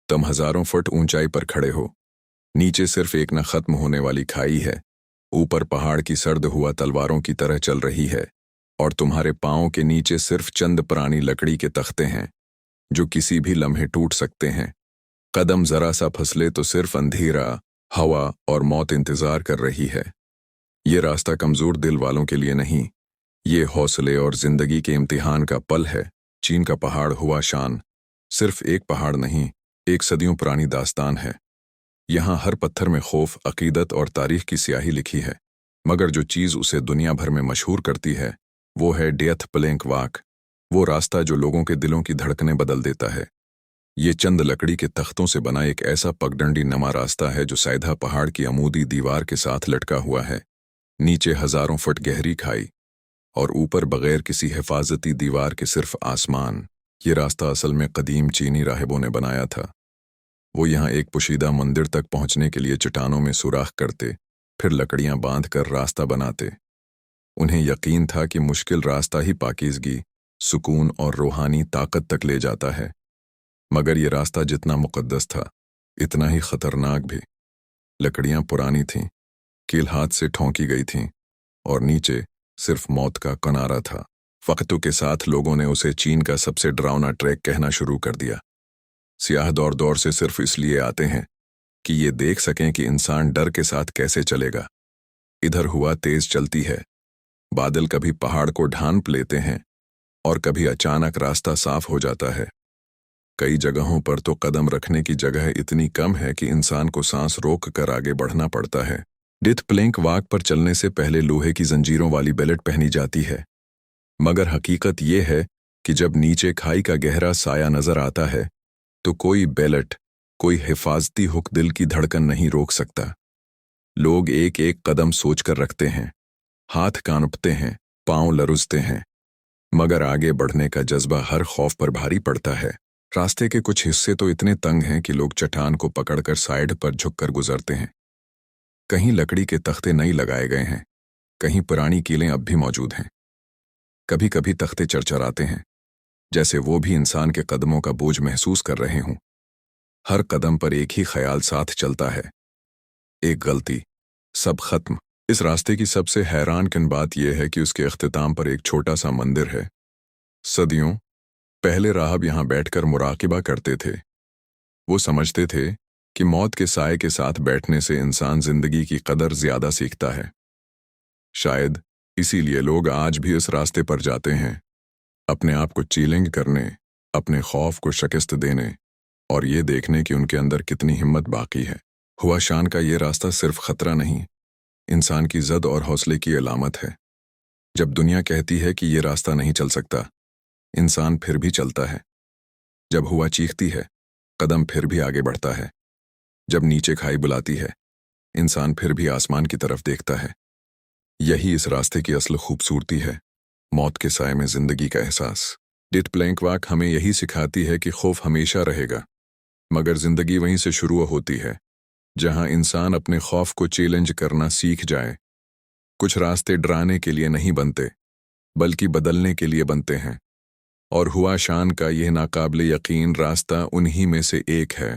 तुम हजारों फुट ऊंचाई पर खड़े हो। नीचे सिर्फ एक न खत्म होने वाली खाई है। ऊपर पहाड़ की सर्द हुआ तलवारों की तरह चल रही है, और तुम्हारे पांवों के नीचे सिर्फ चंद पुरानी लकड़ी के तख्ते हैं जो किसी भी लम्हे टूट सकते हैं। कदम जरा सा फसले तो सिर्फ अंधेरा, हवा और मौत इंतजार कर रही है। ये रास्ता कमजोर दिल वालों के लिए नहीं, ये हौसले और जिंदगी के इम्तिहान का पल है। चीन का पहाड़ हुआ शान सिर्फ एक पहाड़ नहीं, एक सदियों पुरानी दास्तान है। यहाँ हर पत्थर में खौफ, अकीदत और तारीख की स्याही लिखी है। मगर जो चीज़ उसे दुनिया भर में मशहूर करती है वो है डेथ प्लैंक वॉक, वो रास्ता जो लोगों के दिलों की धड़कनें बदल देता है। ये चंद लकड़ी के तख्तों से बना एक ऐसा पगडंडी नमा रास्ता है जो सैधा पहाड़ की अमूदी दीवार के साथ लटका हुआ है। नीचे हजारों फुट गहरी खाई और ऊपर बगैर किसी हिफाजती दीवार के सिर्फ आसमान। ये रास्ता असल में कदीम चीनी राहिबों ने बनाया था। वो यहाँ एक पोशीदा मंदिर तक पहुँचने के लिए चट्टानों में सुराख करते, फिर लकड़ियाँ बांधकर रास्ता बनाते। उन्हें यकीन था कि मुश्किल रास्ता ही पाकीज़गी, सुकून और रूहानी ताकत तक ले जाता है। मगर ये रास्ता जितना मुक़द्दस था, इतना ही खतरनाक भी। लकड़ियाँ पुरानी थीं, कील हाथ से ठोंकी गई थीं, और नीचे सिर्फ मौत का किनारा था। वक़्तों के साथ लोगों ने उसे चीन का सबसे डरावना ट्रैक कहना शुरू कर दिया। सियाह दौर दौर से सिर्फ इसलिए आते हैं कि ये देख सकें कि इंसान डर के साथ कैसे चलेगा। इधर हुआ तेज चलती है, बादल कभी पहाड़ को ढांप लेते हैं और कभी अचानक रास्ता साफ हो जाता है। कई जगहों पर तो कदम रखने की जगह इतनी कम है कि इंसान को सांस रोक कर आगे बढ़ना पड़ता है। डेथ प्लैंक वॉक पर चलने से पहले लोहे की जंजीरों वाली बेल्ट पहनी जाती है। मगर हकीकत ये है कि जब नीचे खाई का गहरा साया नजर आता है तो कोई बेल्ट, कोई हिफाजती हुक दिल की धड़कन नहीं रोक सकता। लोग एक एक कदम सोचकर रखते हैं, हाथ कांपते हैं, पांव लरुझते हैं, मगर आगे बढ़ने का जज्बा हर खौफ पर भारी पड़ता है। रास्ते के कुछ हिस्से तो इतने तंग हैं कि लोग चट्टान को पकड़कर साइड पर झुककर गुजरते हैं। कहीं लकड़ी के तख्ते नहीं लगाए गए हैं, कहीं पुरानी कीलें अब भी मौजूद हैं। कभी कभी तख्ते चरचराते हैं, जैसे वो भी इंसान के कदमों का बोझ महसूस कर रहे हों। हर कदम पर एक ही ख्याल साथ चलता है, एक गलती, सब खत्म। इस रास्ते की सबसे हैरानकुन बात यह है कि उसके इख्तिताम पर एक छोटा सा मंदिर है। सदियों पहले राहब यहाँ बैठकर मुराकिबा करते थे। वो समझते थे कि मौत के साए के साथ बैठने से इंसान जिंदगी की कदर ज्यादा सीखता है। शायद इसीलिए लोग आज भी इस रास्ते पर जाते हैं, अपने आप को चैलेंज करने, अपने खौफ को शिकस्त देने और ये देखने कि उनके अंदर कितनी हिम्मत बाकी है। हुआ शान का ये रास्ता सिर्फ खतरा नहीं, इंसान की ज़द और हौसले की अलामत है। जब दुनिया कहती है कि ये रास्ता नहीं चल सकता, इंसान फिर भी चलता है। जब हुआ चीखती है, कदम फिर भी आगे बढ़ता है। जब नीचे खाई बुलाती है, इंसान फिर भी आसमान की तरफ देखता है। यही इस रास्ते की असल खूबसूरती है, मौत के साए में जिंदगी का एहसास। डेथ प्लैंक वॉक हमें यही सिखाती है कि खौफ हमेशा रहेगा, मगर जिंदगी वहीं से शुरू होती है जहां इंसान अपने खौफ को चैलेंज करना सीख जाए। कुछ रास्ते डराने के लिए नहीं बनते, बल्कि बदलने के लिए बनते हैं, और हुआ शान का यह नाकाबिले यकीन रास्ता उन्हीं में से एक है।